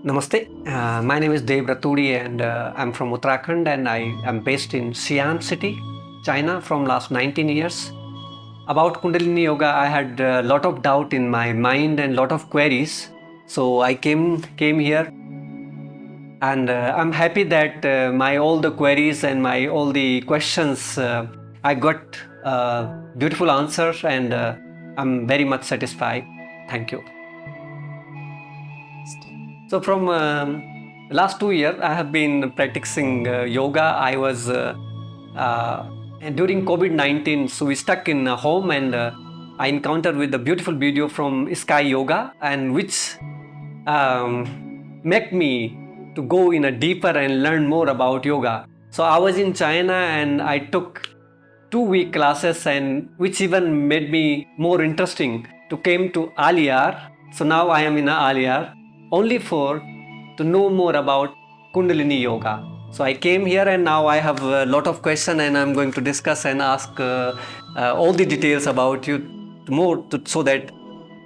Namaste. My name is Rautri and I'm from Uttarakhand and I am based in Xi'an city, China from last 19 years. About Kundalini Yoga, I had a lot of doubt in my mind and lot of queries. So I came here and I'm happy that my all the queries and my all the questions I got beautiful answers and I'm very much satisfied. Thank you. So from last 2 years, I have been practicing yoga. I was and during COVID-19, so we stuck in home and I encountered with a beautiful video from Sky Yoga and which make me to go in a deeper and learn more about yoga. So I was in China and I took 2 week classes and which even made me more interesting to came to Aliyar. So now I am in Aliyar only for to know more about Kundalini Yoga. So I came here and now I have a lot of questions and I'm going to discuss and ask all the details about you more so that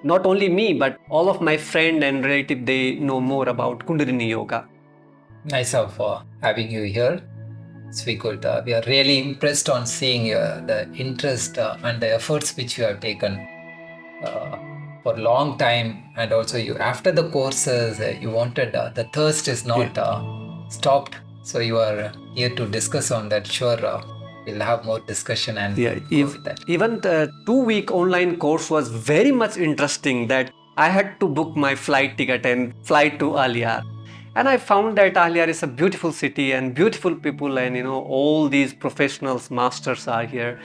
not only me but all of my friend and relative they know more about Kundalini Yoga. Nice of having you here. We are really impressed on seeing the interest and the efforts which you have taken for a long time, and also you after the courses you wanted the thirst is not stopped, so you are here to discuss on that. Sure, we'll have more discussion and even the 2 week online course was very much interesting that I had to book my flight ticket and fly to Aliyar. And I found that Aliyar is a beautiful city and beautiful people and all these professionals, masters are here.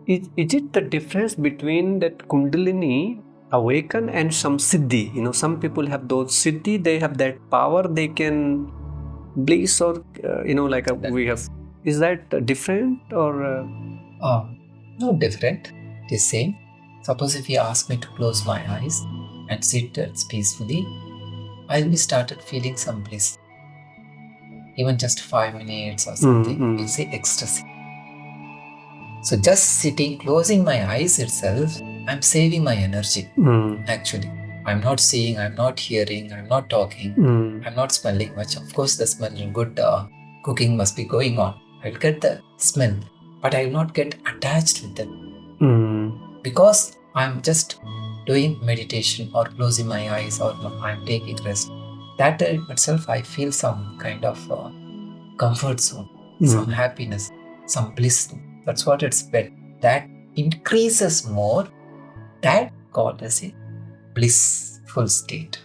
Is it the difference between that Kundalini awaken and some siddhi? Some people have those siddhi, they have that power, they can bliss or, we have. Is that different or? No different, it is same. Suppose if you ask me to close my eyes and sit peacefully, I will started feeling some bliss. Even just 5 minutes or something, we'll say ecstasy. So just sitting, closing my eyes itself, I'm saving my energy. Actually, I'm not seeing, I'm not hearing, I'm not talking, I'm not smelling much. Of course, the smell good cooking must be going on. I'll get the smell, but I will not get attached with them. Because I'm just doing meditation or closing my eyes or I'm taking rest. That in itself, I feel some kind of comfort zone, some happiness, some bliss. That's what it's been. That increases more. That called as a blissful state.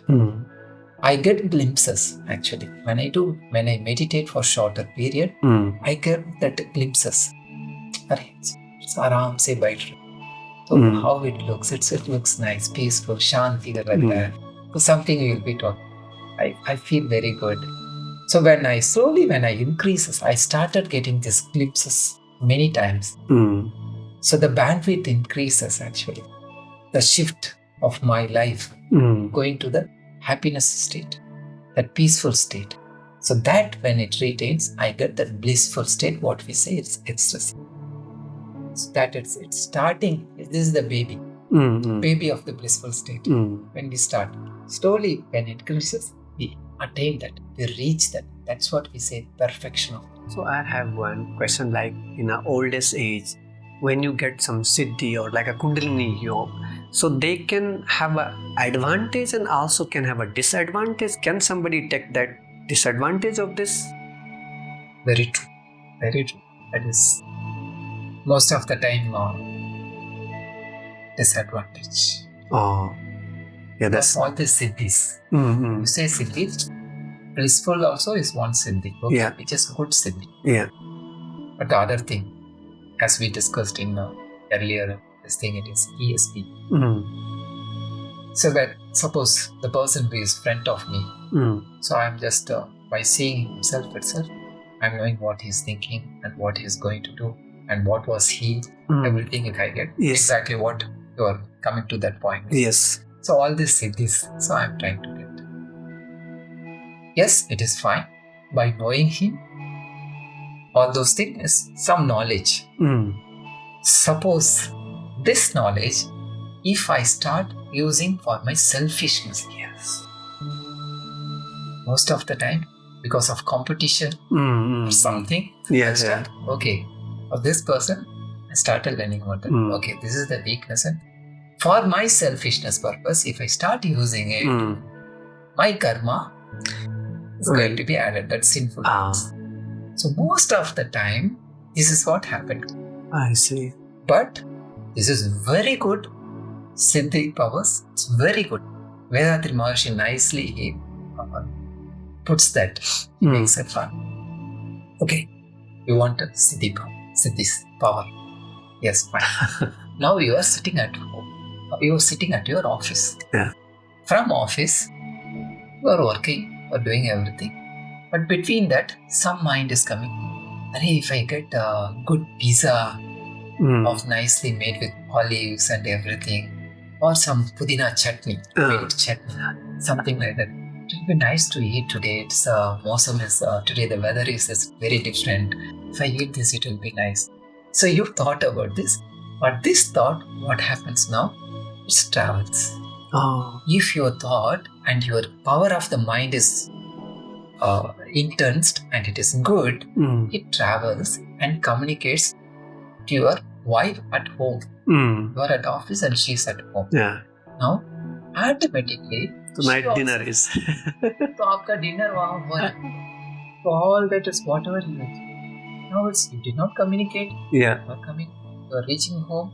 I get glimpses actually. When I meditate for shorter period, I get that glimpses. It's aram se baith. So how it looks, it looks nice, peaceful, shanti like that. So something we will be talking. I feel very good. So when I increases, I started getting these glimpses many times. So the bandwidth increases actually. The shift of my life going to the happiness state, that peaceful state. So that when it retains, I get that blissful state, what we say it's ecstasy. So that it's starting, this is the baby. Baby of the blissful state. When we start, slowly when it increases, we attain that, we reach that. That's what we say, perfection of it. So I have one question, like in our oldest age, when you get some siddhi or like a Kundalini yoga, so they can have an advantage and also can have a disadvantage. Can somebody take that disadvantage of this? Very true. Very true. That is most of the time disadvantage. Yeah, that's all the siddhis. You say siddhis, blissful also is one siddhi. Okay? Yeah. Which is good siddhi. Yeah. But the other thing, as we discussed in earlier, this thing it is ESP. So that suppose the person who is in front of me, so I'm just by seeing himself itself, I'm knowing what he's thinking and what he's going to do and what was he, everything if I get exactly what you are coming to that point. Yes. So all this siddhis, so I'm trying to get. Yes, it is fine. By knowing him, all those things is some knowledge. Suppose this knowledge, if I start using for my selfishness, most of the time, because of competition or something, I start, okay, of this person, I started learning about that. Okay, this is the weakness. And for my selfishness purpose, if I start using it, my karma is going to be added. That's sinful. So most of the time, this is what happened. I see. But this is very good siddhi powers. It's very good. Vethathiri Maharshi nicely puts that. He makes it fun. Okay, you want a siddhi power, siddhis power. Yes, fine. Now you are sitting at home. You are sitting at your office. Yeah. From office, you are working or doing everything. But between that, some mind is coming. If I get a good pizza of nicely made with olives and everything, or some pudina chutney, made chutney, something like that. It will be nice to eat today. It's Mosam is today the weather is very different. If I eat this, it will be nice. So you thought about this, but this thought, what happens now? It travels. If your thought and your power of the mind is intense and it is good, it travels and communicates to your wife at home. You are at office and she's at home. Yeah. Now, automatically, tonight dinner is. तो आपका dinner वहाँ हुआ. So all that is whatever you do. Now you did not communicate. Yeah. You are coming. You are reaching home,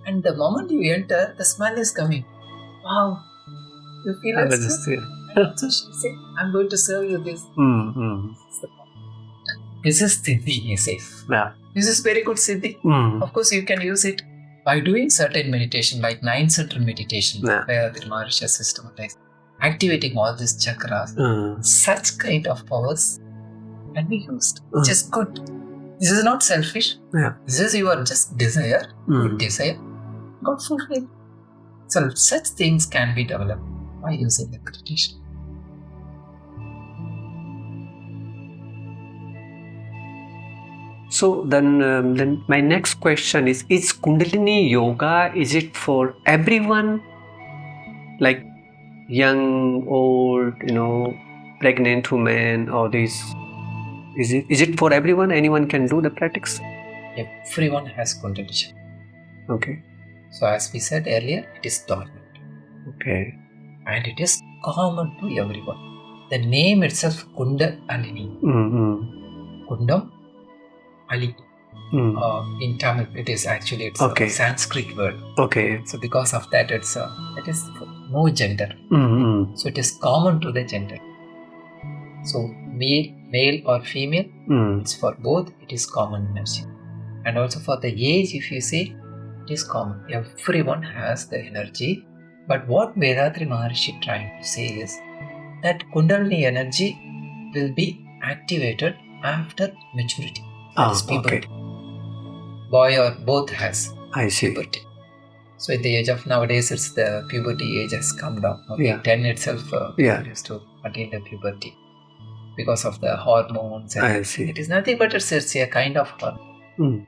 and the moment you enter, the smell is coming. Wow, you feel it. And also she said, "I'm going to serve you this." This is siddhi, he says. Yeah. This is very good siddhi. Of course, you can use it by doing certain meditation, like 9-center meditation, where the Maharshi has systematized, activating all these chakras. Such kind of powers can be used, which is good. This is not selfish. Yeah. This is your just desire, good desire, got fulfilled. So such things can be developed by using the meditation. So then my next question is Kundalini yoga, is it for everyone? Like young, old, pregnant women, or this? Is it for everyone? Anyone can do the practice? Everyone has Kundalini. Okay. So as we said earlier, it is dormant. Okay. And it is common to everyone. The name itself, Kundalini. Kundam, Ali. In Tamil, it is actually a Sanskrit word. Okay. So because of that, it is no gender. So it is common to the gender. So male or female, it's for both. It is common energy. And also for the age, if you say, it is common. Everyone has the energy. But what Vethathiri Maharshi trying to say is that Kundalini energy will be activated after maturity. That is puberty. Boy or both has puberty. So at the age of nowadays, it's the puberty age has come down. 10 itself used to attain the puberty because of the hormones. And I see. It is nothing but it's a kind of hormone.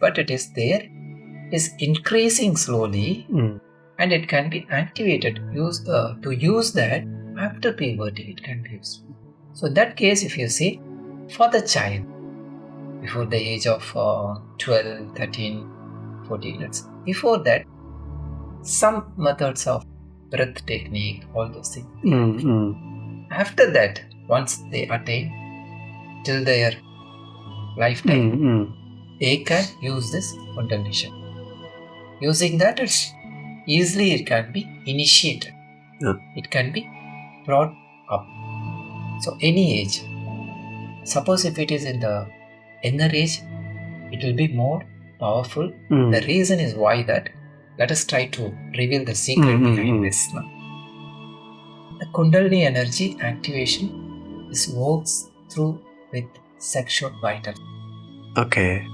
But it is there. Is increasing slowly. And it can be activated. To use that after puberty, it can be used. So in that case, if you see, for the child, before the age of 12, 13, 14, before that, some methods of breath technique, all those things. After that, once they attain till their lifetime, they can use this Kundalini. Using that, easily it can be initiated. It can be brought up. So any age. Suppose if it is in the younger age, it will be more powerful. The reason is why that. Let us try to reveal the secret behind this now. The Kundalini energy activation works through with sexual vital. Okay.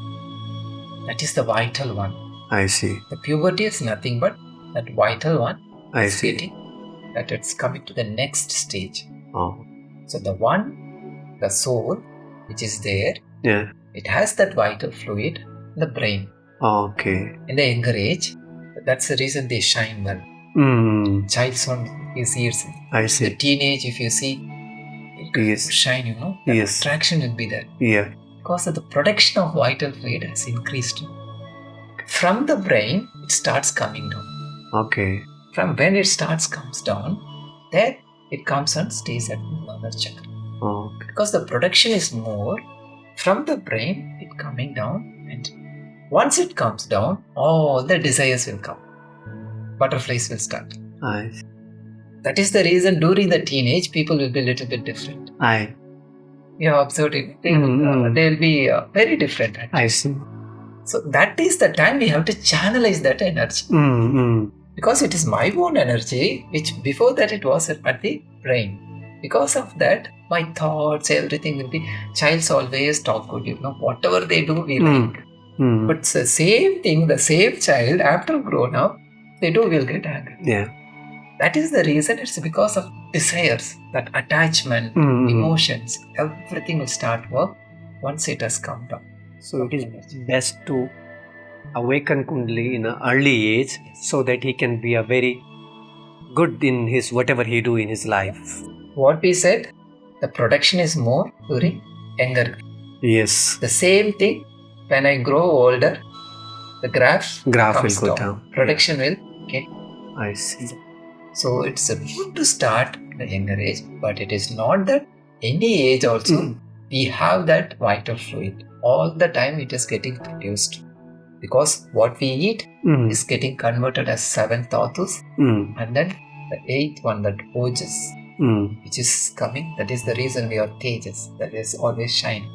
That is the vital one. I see. The puberty is nothing but that vital one. I is see. getting that it's coming to the next stage. Oh. So the soul, which is there, Yeah. it has that vital fluid in the brain. Okay. In the younger age, that's the reason they shine well. Child's on his ears. I The see. teenage, if you see, it will Yes. shine, that Yes. attraction will be there. Yeah. Because of the production of vital fluid has increased. From the brain, it starts coming down. Okay. From when it comes down, then it comes and stays at another chakra. Okay. Because the production is more, from the brain, it coming down, and once it comes down, all the desires will come. Butterflies will start. I see. That is the reason during the teenage, people will be a little bit different. You have observed it. They'll be very different. I see. So that is the time we have to channelize that energy. Because it is my own energy, which before that it was at the brain. Because of that, my thoughts, everything will be, childs always talk good, whatever they do, we like. But it's the same thing, the same child, after grown up, they do will get angry. Yeah. That is the reason. It's because of desires, that attachment, emotions, everything will start work once it has come down. So it is best to awaken Kundalini in an early age so that he can be a very good in his whatever he do in his life. What we said, the production is more during younger. Yes. The same thing, when I grow older, the graph comes will go down. Production will get. I see. So it's good to start at a younger age, but it is not that any age also we have that vital fluid. All the time it is getting produced. Because what we eat is getting converted as 7 dhatus, and then the 8th one, that ojas, which is coming. That is the reason we are tejas, that is always shining.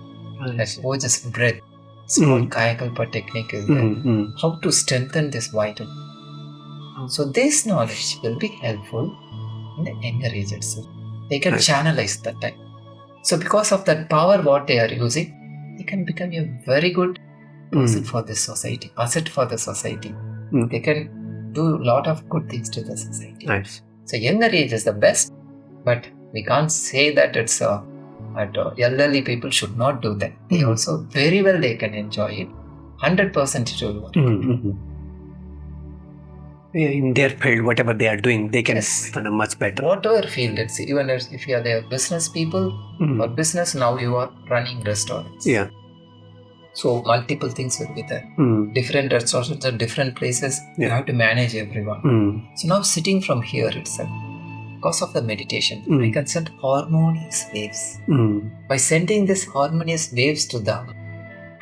That ojas breath. It's called Kayakalpa technique is there. How to strengthen this vital. So this knowledge will be helpful in the younger age itself. They can channelize that time. So because of that power what they are using, they can become a very good person for this society, asset for the society. They can do a lot of good things to the society. Nice. So younger age is the best, but we can't say that it's elderly people should not do that. They also very well they can enjoy it. 100% it will work. In their field, whatever they are doing, they can find a much better. Whatever field, let's say, even if you are there business people, for business now you are running restaurants. Yeah. So multiple things will be there. Different restaurants at different places. You have to manage everyone. So now sitting from here itself, because of the meditation, I can send harmonious waves. By sending these harmonious waves to them,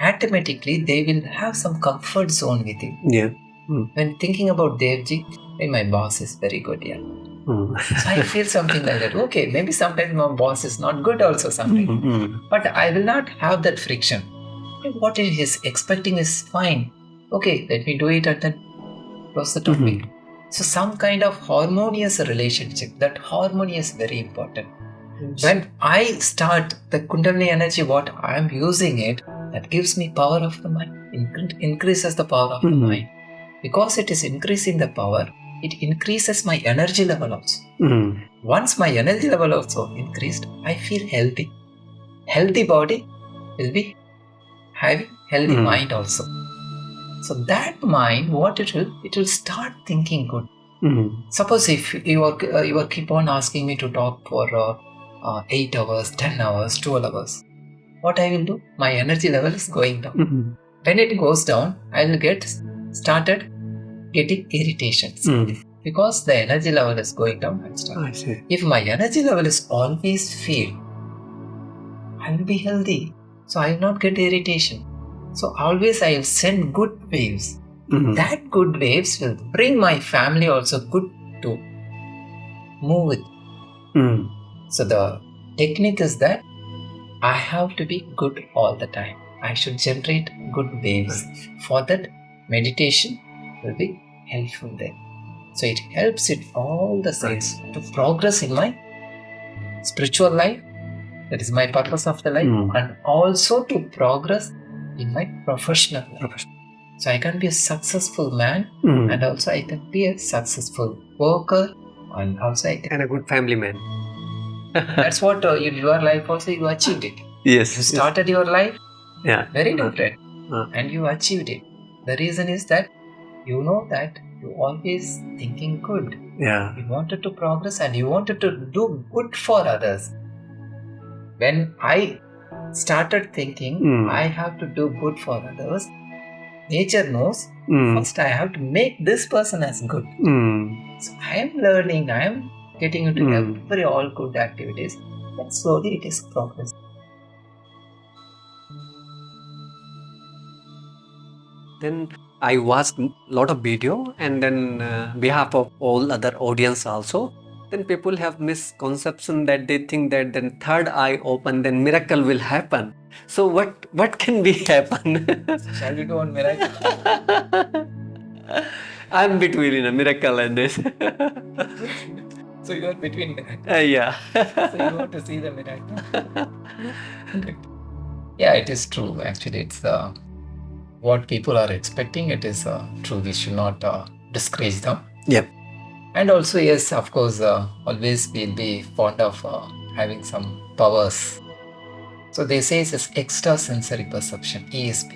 automatically they will have some comfort zone with you. Yeah. When thinking about Devji, my boss is very good, So I feel something like that. Okay, maybe sometimes my boss is not good also sometimes. But I will not have that friction. What he is expecting is fine. Okay, let me do it and then close the topic. So some kind of harmonious relationship. That harmony is very important. When I start the Kundalini energy, what I am using it, that gives me power of the mind. Increases the power of the mind. Because it is increasing the power, it increases my energy level also. Once my energy level also increased, I feel healthy. Healthy body will be having healthy mind also. So that mind, what it will start thinking good. Suppose if you are keep on asking me to talk for 8 hours, 10 hours, 12 hours, what I will do? My energy level is going down. When it goes down, I will started getting irritations. Because the energy level is going down. If my energy level is always filled, I will be healthy. So I will not get irritation. So always I will send good waves. That good waves will bring my family also good to move with. So the technique is that I have to be good all the time. I should generate good waves. For that, meditation will be helpful there. So it helps in all the sides to progress in my spiritual life, That is my purpose of the life, and also to progress in my professional life. So I can be a successful man, and also I can be a successful worker, and also I can. And a good family man. That's what in your life also you achieved it. Yes. You started your life very Uh, different, and you achieved it. The reason is that you know that you always thinking good. Yeah. You wanted to progress and you wanted to do good for others. When I started thinking I have to do good for others, nature knows first I have to make this person as good. So I am learning, I am getting into every all good activities, and slowly it is progress. Then I watched a lot of video, and then behalf of all other audience also, then people have misconception that they think that then third eye open, then miracle will happen. So what can be happen? Shall we do one miracle? I'm between a miracle and this. So you are between miracle. Yeah. So you want to see the miracle? Yeah, it is true. Actually, it's what people are expecting. It is true. We should not discourage them. Yep. And also, yes, of course, always we'll be fond of having some powers. So they say it's extrasensory perception, ESP.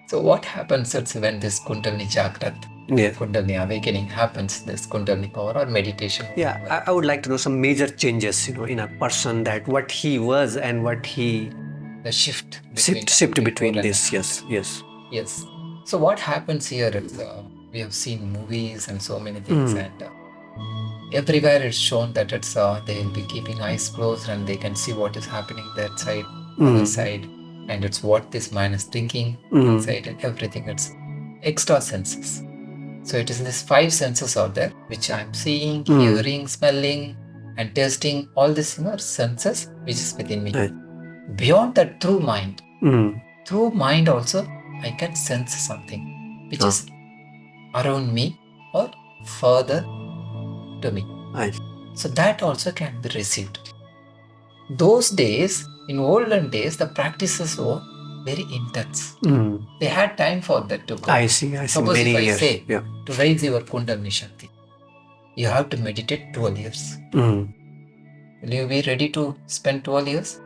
So what happens is when this Kundalini Jagrat, Kundalini awakening happens, this Kundalini power or meditation. Yeah, I would like to know some major changes, in a person, that what he was and what he... The shift between this, yes. So what happens here is we have seen movies and so many things, and everywhere it's shown that it's they'll be keeping eyes closed and they can see what is happening that side, other side, and it's what this man is thinking inside, and everything. It's extra senses. So it is these 5 senses out there which I'm seeing, hearing, smelling, and tasting. All these senses which is within me. Right. Beyond that, through mind. Through mind also, I can sense something which is around me or further to me. Right. So that also can be received. Those days, in olden days, the practices were very intense. They had time for that to go. I see. Suppose many if I years. say, to raise your Kundalini Shakti, you have to meditate 12 years. Will you be ready to spend 12 years?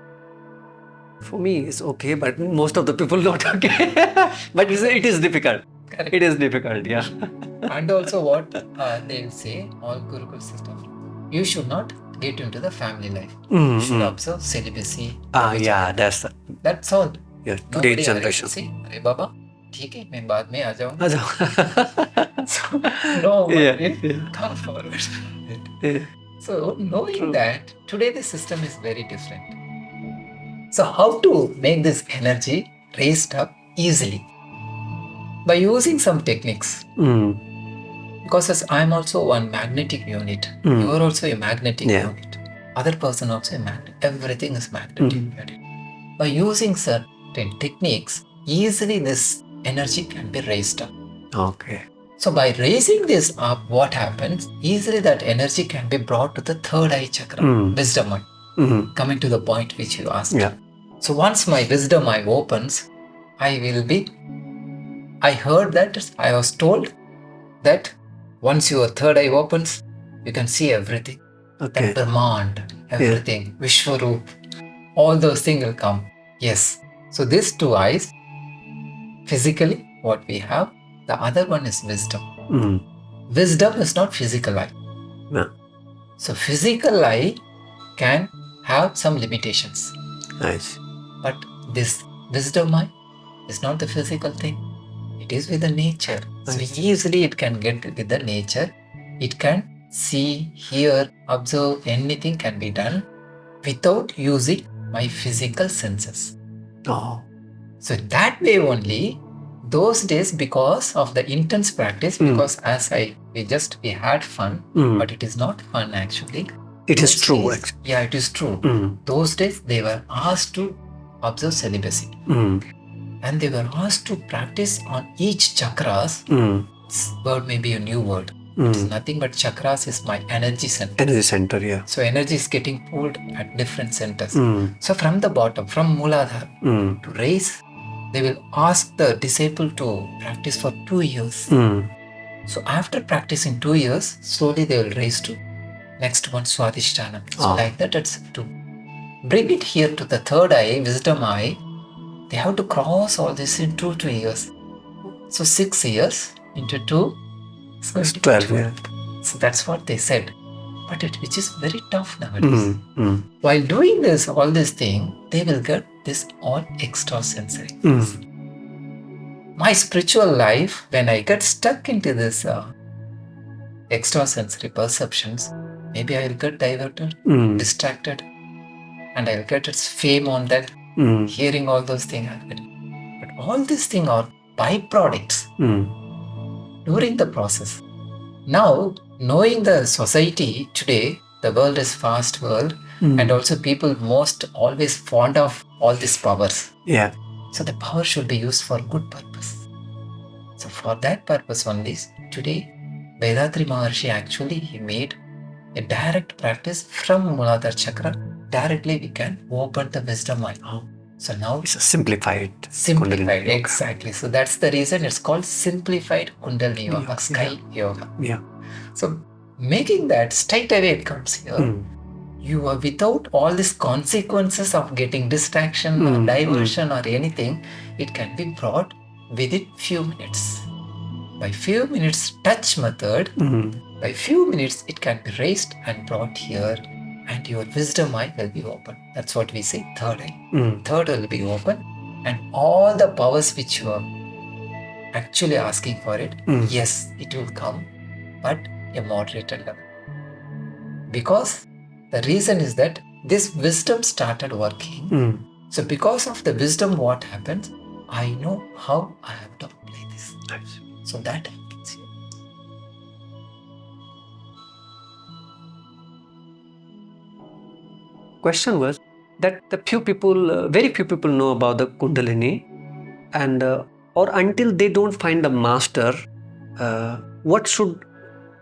For me, it's okay, but most of the people not okay. But it is difficult. Correct. It is difficult, yeah. And also what they say, all Gurukul system, you should not get into the family life. You should observe celibacy. That's all. Yeah, today's generation. Arey Baba, ठीक है, मैं बाद में आ जाऊँगा. So no one will come forward. So knowing that today the system is very different. So how to make this energy raised up easily? By using some techniques. Because as I'm also one magnetic unit, you are also a magnetic unit. Other person also a magnet. Everything is magnetic unit. By using certain techniques, easily this energy can be raised up. Okay. So by raising this up, what happens? Easily that energy can be brought to the third eye chakra, wisdom eye. Coming to the point which you asked. Yeah. So once my wisdom eye opens, I heard that, I was told that once your third eye opens, you can see everything. Okay. That Brahmand, everything, Vishwaroop, all those things will come. Yes. So these 2 eyes, physically what we have, the other one is wisdom. Wisdom is not physical eye. No. So physical eye can have some limitations. Nice. But this wisdom eye is not the physical thing. It is with the nature. Nice. So easily it can get with the nature. It can see, hear, observe, anything can be done without using my physical senses. Oh. So that way only, those days, because of the intense practice, because as we had fun, but it is not fun actually. It is true. Yeah, it is true. Those days they were asked to observe celibacy. And they were asked to practice on each chakras. This word may be a new word. It is nothing but chakras is my energy center. Energy center, yeah. So energy is getting pulled at different centers. So from the bottom, from Mooladhara to raise, they will ask the disciple to practice for 2 years. So after practicing 2 years, slowly they will raise to next one Swadhisthana. So like that, it's to bring it here to the third eye, wisdom eye. They have to cross all this in 2 years. So 6 years into 2 is going to be 12, yeah. So that's what they said. But which is very tough nowadays. While doing this, all this thing, they will get this all extrasensory. My spiritual life, when I get stuck into this extrasensory perceptions, maybe I'll get diverted, distracted, and I'll get its fame on that, hearing all those things. But all these things are byproducts during the process. Now, knowing the society today, the world is fast world, and also people most always fond of all these powers. Yeah. So the power should be used for good purpose. So for that purpose only, today, Vethathiri Maharshi actually, he made a direct practice from Mooladhara Chakra. Directly we can open the wisdom eye. So now it's a simplified. Simplified, exactly. So that's the reason it's called simplified Kundalini Yoga, Sky Yoga. Yeah. So making that straight away it comes here. You are without all these consequences of getting distraction or diversion or anything, it can be brought within few minutes. By few minutes touch method, by few minutes it can be raised and brought here, and your wisdom eye will be open. That's what we say, third eye. Third will be open, and all the powers which you are actually asking for it, yes, it will come, but a moderated level. Because the reason is that this wisdom started working. So because of the wisdom, what happens? I know how I have to apply this. Nice. So that happens here. Question was that the very few people know about the Kundalini, and or until they don't find a master, what should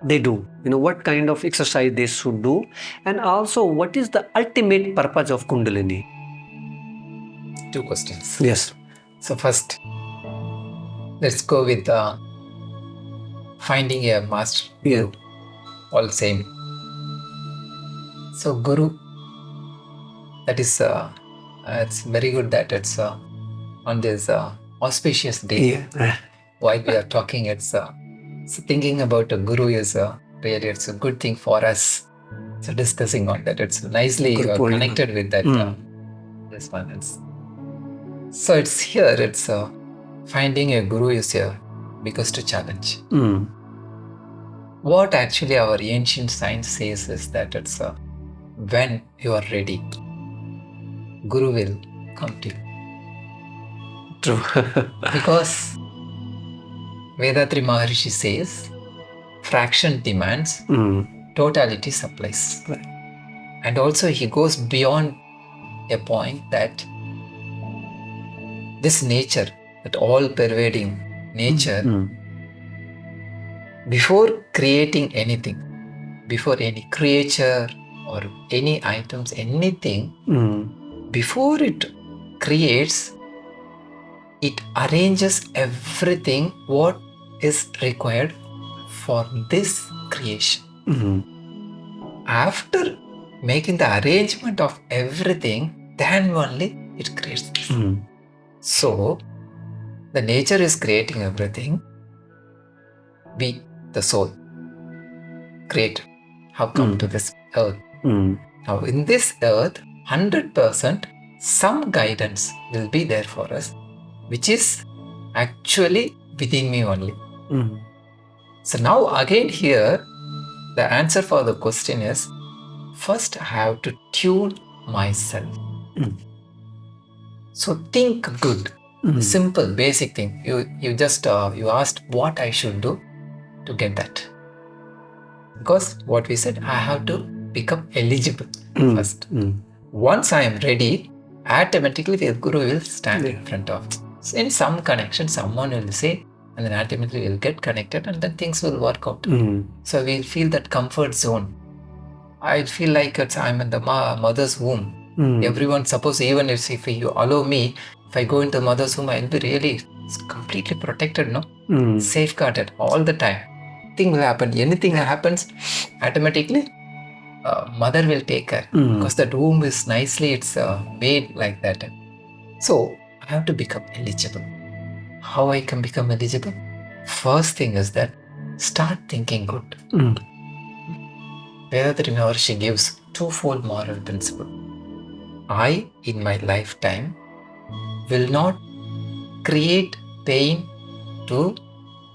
they do? What kind of exercise they should do, and also what is the ultimate purpose of Kundalini? 2 questions. Yes. So first, let's go with finding a master. Yeah. All same. So Guru, that is, it's very good that it's on this auspicious day. Yeah. While we are talking, it's so thinking about a Guru is really, it's a good thing for us. So discussing on that, it's nicely connected with that. This one. So it's here, it's finding a Guru is your biggest challenge. What actually our ancient science says is that it's when you are ready, Guru will come to you. True. Because Vethathiri Maharshi says, fraction demands, totality supplies. Right. And also he goes beyond a point that this nature, that all-pervading nature, before creating anything, before any creature or any items, anything, before it creates, it arranges everything what is required for this creation. After making the arrangement of everything, then only it creates this. So, the nature is creating everything. We, the soul, create, have come to this earth. Now, in this earth, 100% some guidance will be there for us, which is actually within me only. So now again here, the answer for the question is, first I have to tune myself. So think good. Simple, basic thing. You just you asked what I should do to get that. Because what we said, I have to become eligible first. Once I am ready, automatically the Guru will stand in front of me. In some connection, someone will say, and then ultimately we'll get connected, and then things will work out. So we'll feel that comfort zone. I feel like I'm in the mother's womb. Everyone, suppose even if you allow me, if I go into mother's womb, I'll be really completely protected, no? Safeguarded all the time. Thing will happen. Anything that happens, automatically, mother will take care, because that womb is nicely, it's made like that. So I have to become eligible. How I can become eligible? First thing is that start thinking good. Vethathiri, she gives twofold moral principle. I, in my lifetime, will not create pain to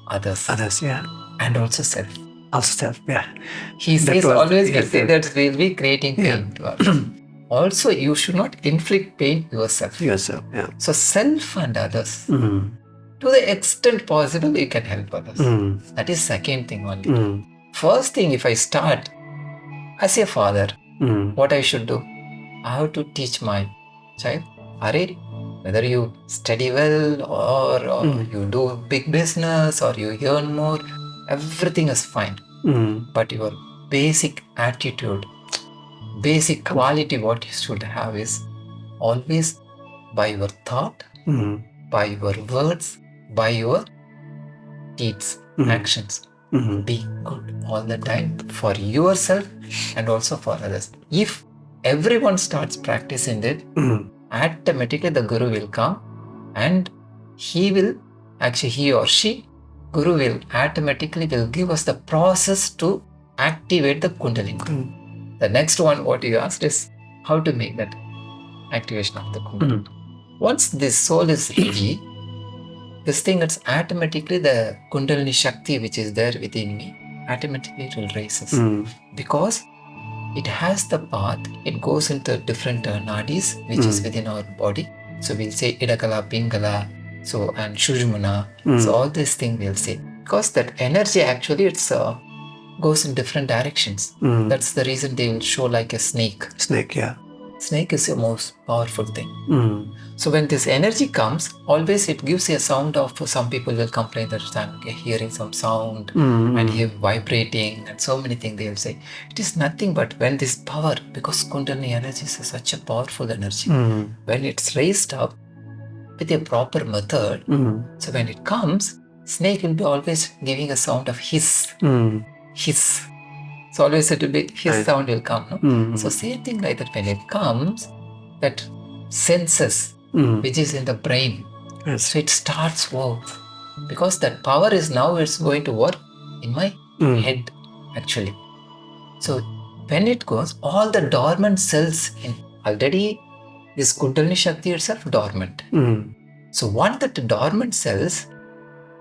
others. Others, yeah. And also self. Also self, yeah. He says always will say that we'll be creating pain to others. Also, you should not inflict pain yourself. Yourself, yeah. So self and others. To the extent possible, you can help others. That is second thing only. First thing, if I start as a father, what I should do? I have to teach my child, whether you study well or you do big business or you earn more, everything is fine. But your basic attitude, basic quality, what you should have is always by your thought, by your words, by your deeds, actions. Be good all the time for yourself and also for others. If everyone starts practicing it, automatically the Guru will come, and he or she, Guru will automatically give us the process to activate the Kundalini. The next one, what you asked is how to make that activation of the Kundalini. Once this soul is ready, this thing, it's automatically the Kundalini Shakti which is there within me, automatically it will raise us. Because it has the path, it goes into different nadis which is within our body. So we'll say Idakala, Pingala, and Shujmana. So all these things we'll say. Because that energy actually it's goes in different directions. That's the reason they will show like a snake. Snake, yeah. Snake is the most powerful thing. So when this energy comes, always it gives a sound of, some people will complain that I'm hearing some sound and hear vibrating and so many things they will say. It is nothing but when this power, because Kundalini energy is such a powerful energy, when it's raised up with a proper method, so when it comes, snake will be always giving a sound of hiss. Hiss. So always it will be his sound will come. No? So same thing like that, when it comes, that senses which is in the brain, so it starts work. Because that power is now it's going to work in my head actually. So when it goes, all the dormant cells in already this Kundalini Shakti itself dormant. So one that dormant cells,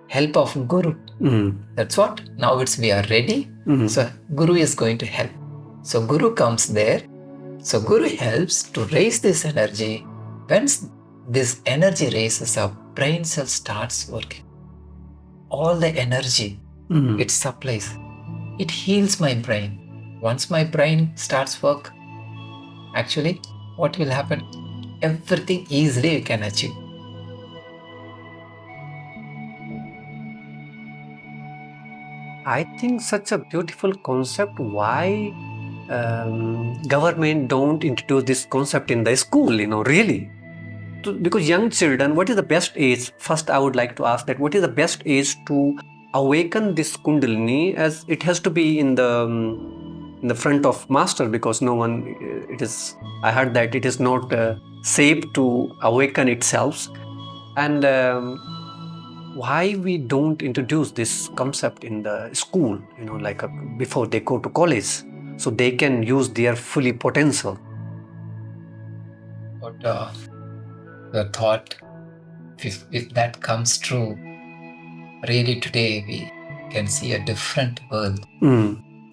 help of Guru. That's what. Now we are ready. So Guru is going to help. So Guru comes there. So Guru helps to raise this energy. When this energy raises up, brain cell starts working. All the energy it supplies. It heals my brain. Once my brain starts work, actually what will happen? Everything easily you can achieve. I think such a beautiful concept. Why government don't introduce this concept in the school, really? Because young children, what is the best age? First, I would like to ask that what is the best age to awaken this Kundalini, as it has to be in the front of master, because no one, I heard that it is not safe to awaken itself. And why we don't introduce this concept in the school, like before they go to college, so they can use their fully potential. But the thought, if that comes true, really today we can see a different world.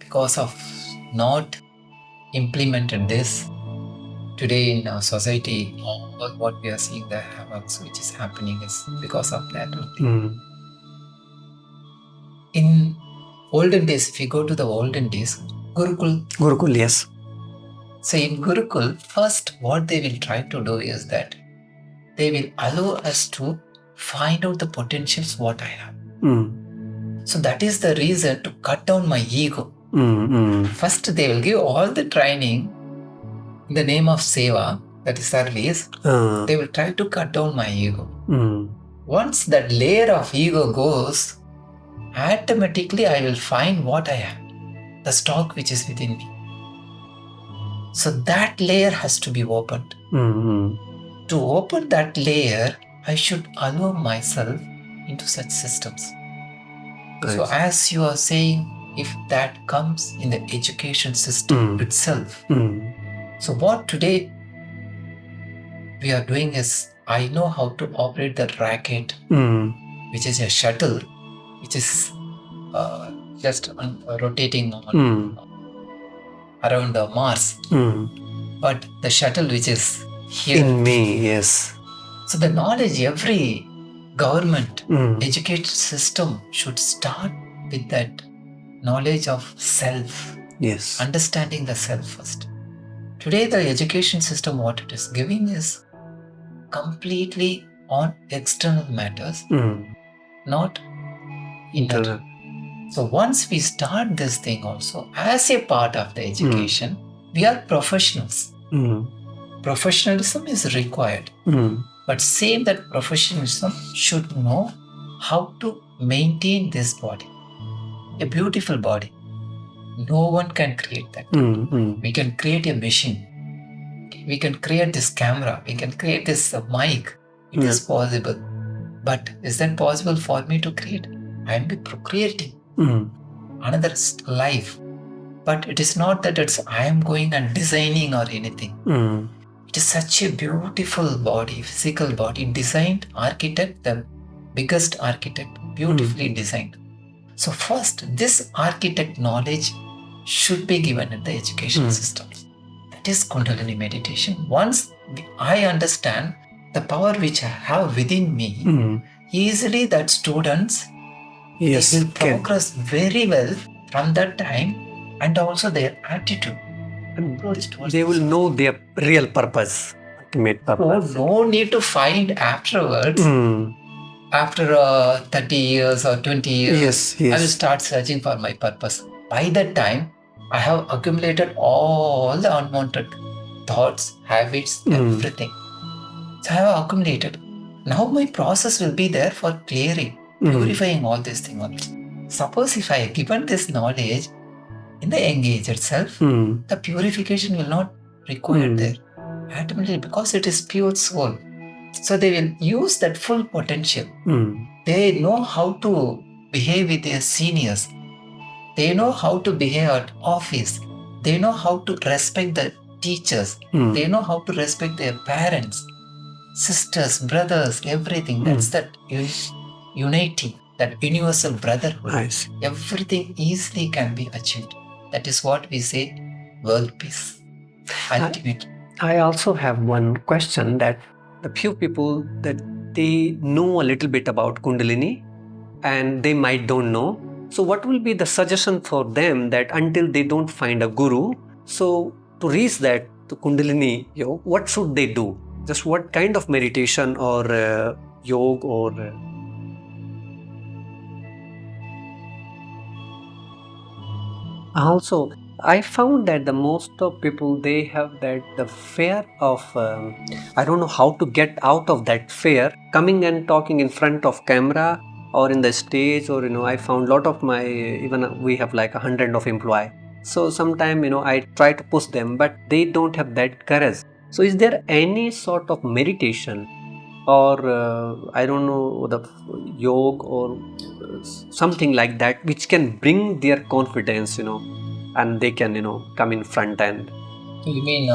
Because of not implemented this today in our society, what we are seeing, the havoc which is happening is because of that. In olden days, if you go to the olden days, Gurukul, yes. So in Gurukul, first what they will try to do is that they will allow us to find out the potentials what I have. So that is the reason to cut down my ego. First, they will give all the training in the name of seva, that is service. They will try to cut down my ego. Once that layer of ego goes, automatically I will find what I am, the stock which is within me. So that layer has to be opened. To open that layer, I should allow myself into such systems. So as you are saying, if that comes in the education system itself. So what today we are doing is, I know how to operate the racket, which is a shuttle, which is just rotating around Mars. But the shuttle which is here In me, yes. So the knowledge, every government education system should start with that knowledge of self. Yes. Understanding the self first. Today the education system, what it is giving is completely on external matters, not internal. So once we start this thing also, as a part of the education, we are professionals. Professionalism is required. But same that professionalism should know how to maintain this body. A beautiful body. No one can create that. We can create a machine. We can create this camera. We can create this mic. It is possible. But is that possible for me to create? I am procreating another life. But it is not that I am going and designing or anything. It is such a beautiful body, physical body, designed, architect, the biggest architect, beautifully designed. So first, this architect knowledge should be given in the education system. That is Kundalini meditation. Once I understand the power which I have within me, easily that students they will progress very well from that time, and also their attitude. They will know their real purpose, ultimate purpose. No need to find afterwards. After 30 years or 20 years, I will start searching for my purpose. By that time, I have accumulated all the unwanted thoughts, habits, everything. So I have accumulated. Now my process will be there for clearing, purifying all these things. Suppose if I have given this knowledge in the young age itself, the purification will not require there. Automatically, because it is pure soul. So they will use that full potential. They know how to behave with their seniors. They know how to behave at office. They know how to respect the teachers. They know how to respect their parents, sisters, brothers, everything. That's that uniting, that universal brotherhood. Nice. Everything easily can be achieved. That is what we say, world peace. Ultimately. I also have one question, that the few people that they know a little bit about Kundalini and they might don't know. So what will be the suggestion for them that until they don't find a guru, so to reach that to Kundalini yoga, what should they do? Just what kind of meditation or yoga or also I found that the most of people, they have that the fear of I don't know how to get out of that fear, coming and talking in front of camera or in the stage, or I found a lot of my, even we have like 100 of employee. So sometime I try to push them, but they don't have that courage. So is there any sort of meditation or I don't know, the yoga or something like that which can bring their confidence, and they can come in front and You mean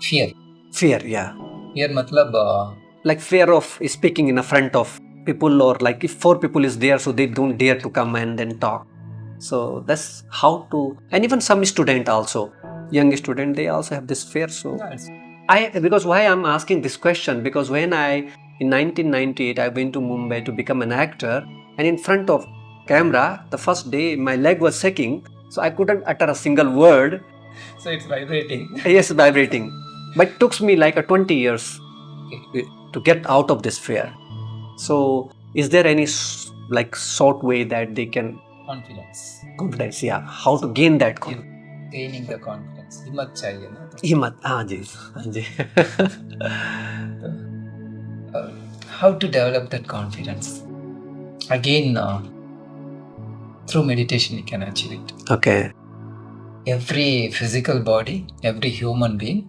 fear? Fear, yeah. Fear matlab like fear of speaking in a front of people, or like if 4 people is there, so they don't dare to come and then talk. So that's how to, and even some student also, young student, they also have this fear. So because why I'm asking this question, because when in 1998 I went to Mumbai to become an actor, and in front of camera, the first day my leg was shaking, so I couldn't utter a single word. So it's vibrating. Yes, vibrating. But it took me like 20 years to get out of this fear. So Is there any short way that they can confidence? Yeah, how to gain that confidence? Gaining the confidence, हिम्मत चाहिए ना तो. हिम्मत, हाँ जी, हाँ जी. How to develop that confidence? Again, through meditation you can achieve it. Okay. Every physical body, every human being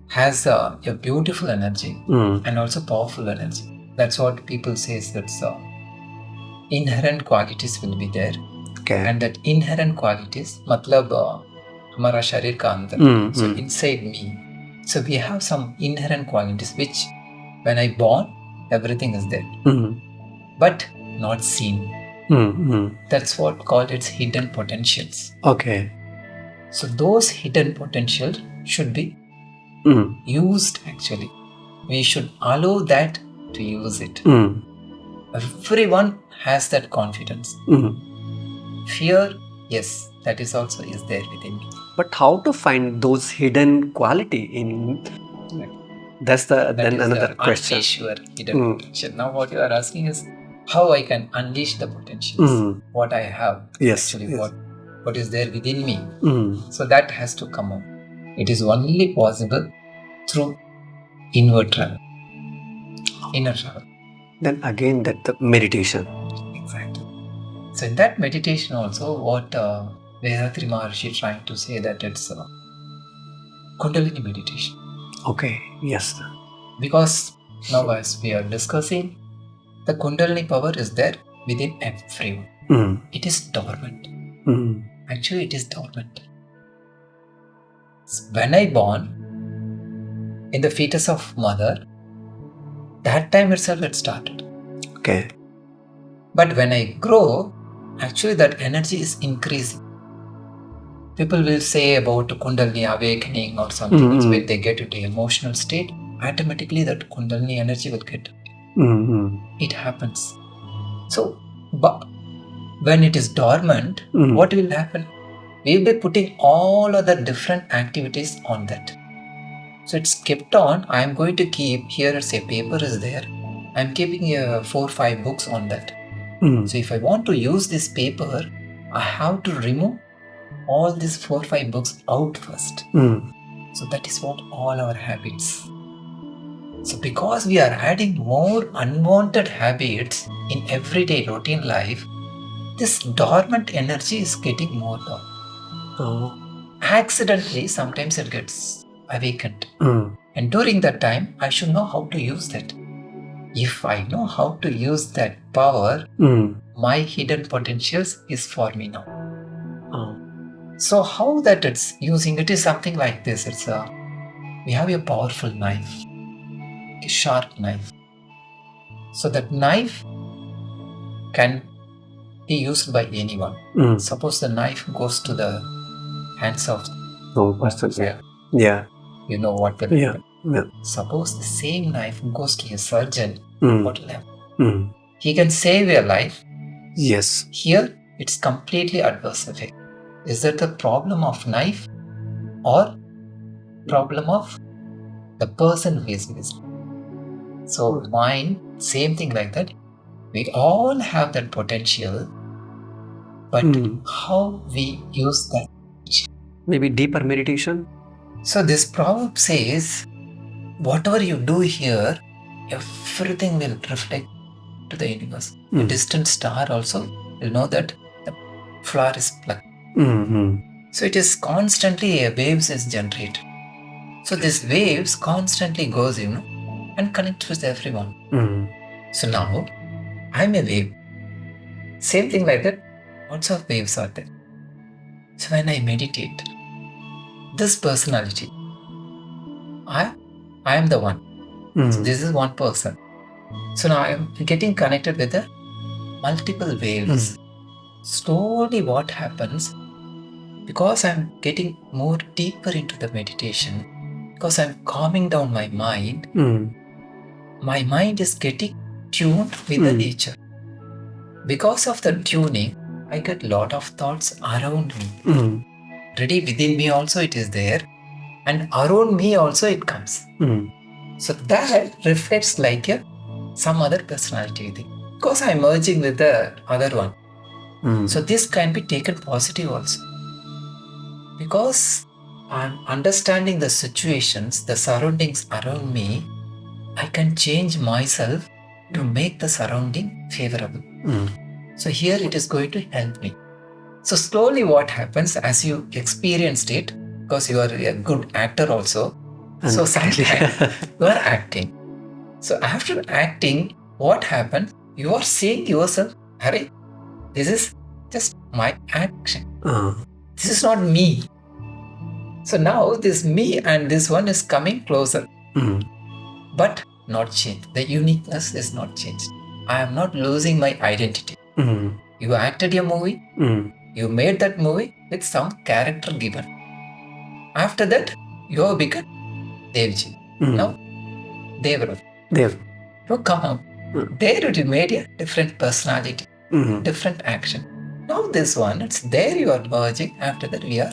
has a beautiful energy and also powerful energy. That's what people say is that inherent qualities will be there. Okay. And that inherent qualities, matlab हमारा शरीर का अंदर. So inside me. So we have some inherent qualities which when I born, everything is there. But not seen. That's what called its hidden potentials. Okay. So those hidden potentials should be used actually. We should allow that to use it. Everyone has that confidence. Fear, yes, that is also is there within me. But how to find those hidden quality in? That's then another question. Unleash your hidden potential. Now what you are asking is how I can unleash the potentials. What I have. Yes. Actually, what is there within me. So that has to come out. It is only possible through inward travel. Inner travel. Then again that the meditation. Exactly. So in that meditation also what Vethathiri Maharshi trying to say that it's Kundalini meditation. Okay, yes. Because now as we are discussing, the Kundalini power is there within everyone. It is dormant. Actually, it is dormant. When I born in the fetus of mother, that time itself it started. Okay. But when I grow, actually that energy is increasing. People will say about Kundalini awakening or something. It's when they get into emotional state, automatically that Kundalini energy will get. It happens. So, but when it is dormant, what will happen? We will be putting all other different activities on that. So it's kept on. I am going to keep here. Say paper is there. I am keeping 4 or 5 books on that. So if I want to use this paper, I have to remove all these 4 or 5 books out first. So that is what all our habits. So because we are adding more unwanted habits in everyday routine life, this dormant energy is getting more dormant. Accidentally, sometimes it gets awakened. And during that time, I should know how to use that. If I know how to use that power, my hidden potentials is for me now. So how that it's using it is something like this. It's we have a powerful knife, a sharp knife. So that knife can be used by anyone. Suppose the knife goes to the hands of yeah. You know what will happen. Yeah. Suppose the same knife goes to a surgeon, what will happen? He can save your life. Yes. Here, it's completely adverse effect. Is that the problem of knife or problem of the person who is using? So mind, same thing like that. We all have that potential, but how we use that? Maybe deeper meditation. So this proverb says, whatever you do here, everything will reflect to the universe. A distant star also will know that the flower is plucked. So it is constantly waves is generated. So these waves constantly goes, and connects with everyone. So now I'm a wave. Same thing like that. Lots of waves are there. So when I meditate, this personality, I am the one. So this is one person. So now I am getting connected with the multiple waves. Slowly what happens, because I am getting more deeper into the meditation, because I am calming down my mind is getting tuned with the nature. Because of the tuning, I get lot of thoughts around me. Already within me also it is there, and around me also it comes. So that reflects like some other personality within. because I'm merging with the other one. Mm. So this can be taken positive also. Because I'm understanding the situations, the surroundings around me, I can change myself to make the surrounding favorable. So here it is going to help me. So slowly what happens as you experienced it, because you are a good actor also. So sometimes you are acting. So after acting, what happens? You are seeing yourself, Harry, this is just my action. This is not me. So now this me and this one is coming closer. But not changed. The uniqueness is not changed. I am not losing my identity. You acted a movie. You made that movie with some character given. After that, you have become Devji. Now, Devra. You come out. There you made a different personality, different action. Now this one, it's there you are merging. After that, we are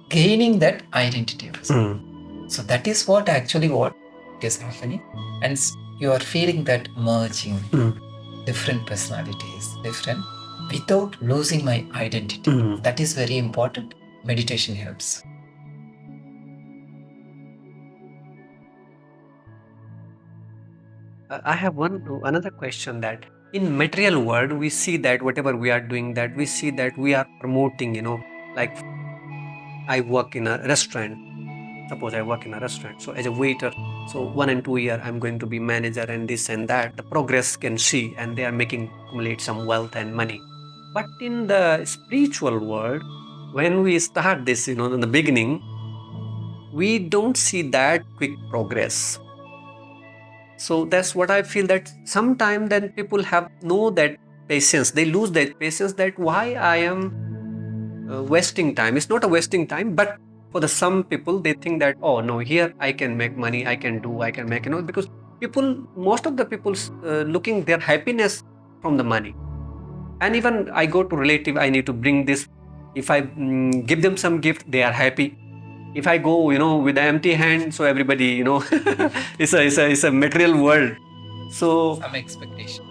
gaining that identity. So that is what actually what is happening. And you are feeling that merging, different personalities, different, without losing my identity. That is very important. Meditation helps. I have another question, that in material world we see that whatever we are doing, that we see that we are promoting, like I work in a restaurant. Suppose I work in a restaurant, so as a waiter, so 1 and 2 year I'm going to be manager and this and that, the progress can see, and they are making accumulate some wealth and money. But in the spiritual world, when we start this, in the beginning, we don't see that quick progress. So that's what I feel, that sometimes then people have no that patience, they lose that patience, that why I am wasting time. It's not a wasting time, but for the some people, they think that, oh no, here I can make money, I can make, because most of the people looking their happiness from the money. And even I go to relative, I need to bring this. If I give them some gift, they are happy. If I go, with an empty hand, so everybody, it's a material world. So some expectation.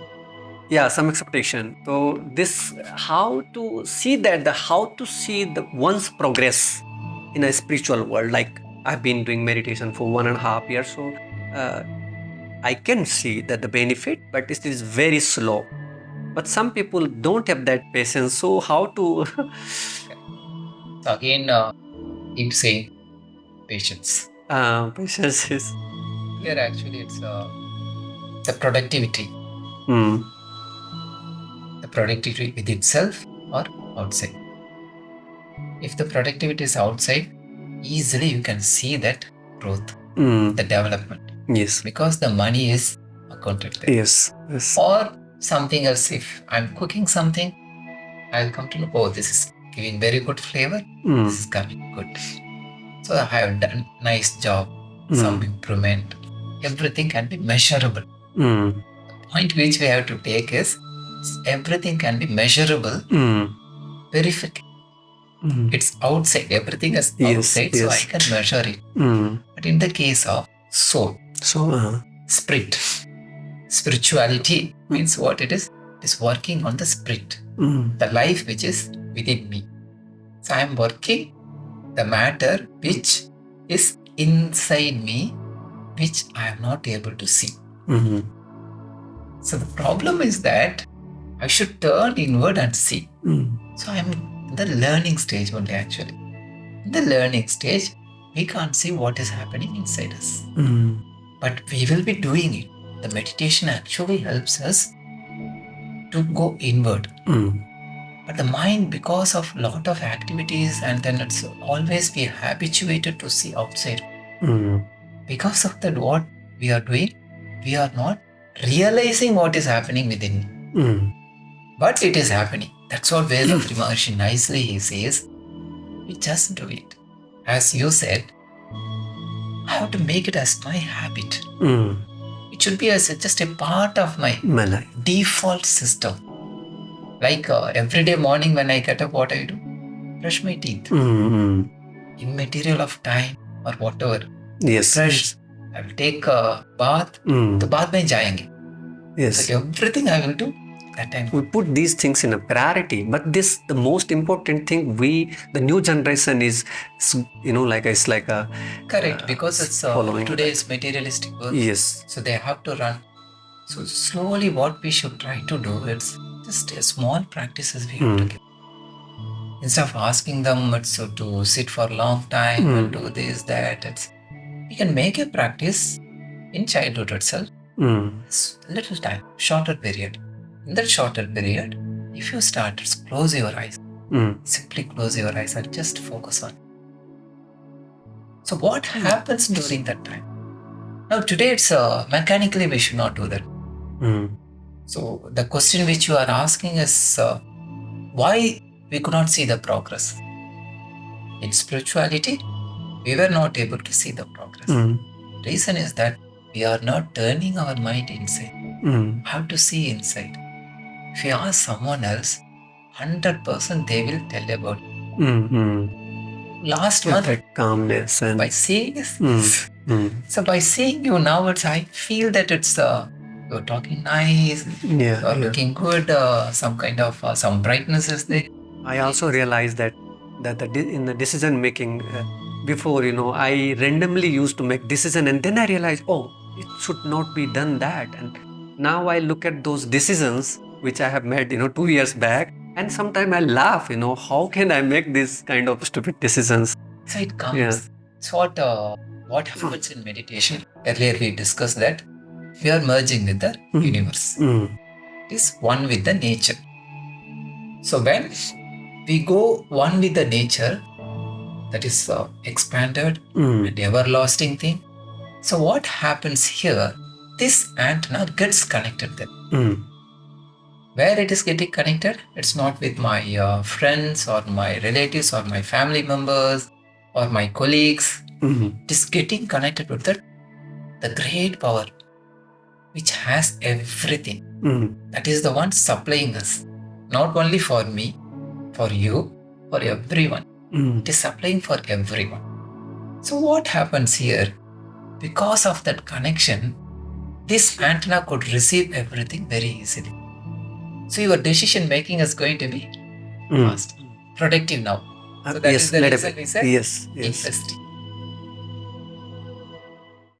Yeah, some expectation. So this, how to see that, how to see the one's progress in a spiritual world. Like I've been doing meditation for 1.5 years, so I can see that the benefit, but it is very slow. But some people don't have that patience. So how to? So again, keep saying patience. Patience is. Here actually it's the productivity. The productivity with itself or outside. If the productivity is outside, easily you can see that growth, the development. Yes. Because the money is accounted there. Yes. Or something else, if I'm cooking something, I'll come to know, oh, this is giving very good flavor, this is coming good. So I have done nice job, some improvement. Everything can be measurable. The point which we have to take is everything can be measurable, verified. It's outside, everything is outside, so I can measure it. But in the case of soul, spirit, spirituality means what it is? It is working on the spirit, the life which is within me. So I am working the matter which is inside me, which I am not able to see. So the problem is that I should turn inward and see. So I am in the learning stage only actually. In the learning stage, we can't see what is happening inside us. But we will be doing it. The meditation actually helps us to go inward. But the mind, because of lot of activities, and then it's always be habituated to see outside. Because of that, what we are doing, we are not realizing what is happening within. But it is happening. That's what Vethathiri Maharshi nicely he says, we just do it. As you said, I have to make it as my habit. It should be as just a part of my default system. Like every day morning when I get up, what I do? Brush my teeth. In material of time or whatever. Yes. Brush. I will take a bath. The bath mein jayenge. Yes. So everything I will do That time we put these things in a priority, but the most important thing, the new generation is, like it's like a correct, because it's following today's materialistic world. Yes. So they have to run. So slowly what we should try to do is just a small practices we have to give. Instead of asking them to sit for a long time and do this, that, we can make a practice in childhood itself. Little time, shorter period. In that shorter period, if you start, close your eyes. Simply close your eyes and just focus on. So what happens during that time? Now today it's mechanically we should not do that. So the question which you are asking is why we could not see the progress. In spirituality, we were not able to see the progress. Reason is that we are not turning our mind inside. How to see inside? If you ask someone else, 100% they will tell about it. Last month, that calmness and by seeing this, so by seeing you now, I feel that it's you're talking nice, you're looking good, some kind of some brightness is there. I also realized that in the decision making, before, I randomly used to make decision, and then I realized, it should not be done that. And now I look at those decisions which I have made, 2 years back, and sometimes I laugh, how can I make this kind of stupid decisions? So it comes. So what happens in meditation? Earlier we discussed that we are merging with the universe. It is one with the nature. So when we go one with the nature, that is expanded and everlasting thing. So what happens here? This antenna gets connected there. Where it is getting connected? It's not with my friends or my relatives or my family members or my colleagues. It is getting connected with the great power which has everything. That is the one supplying us. Not only for me, for you, for everyone. It is supplying for everyone. So what happens here? Because of that connection, this antenna could receive everything very easily. So your decision making is going to be fast, productive now. So that is the reason we said investing.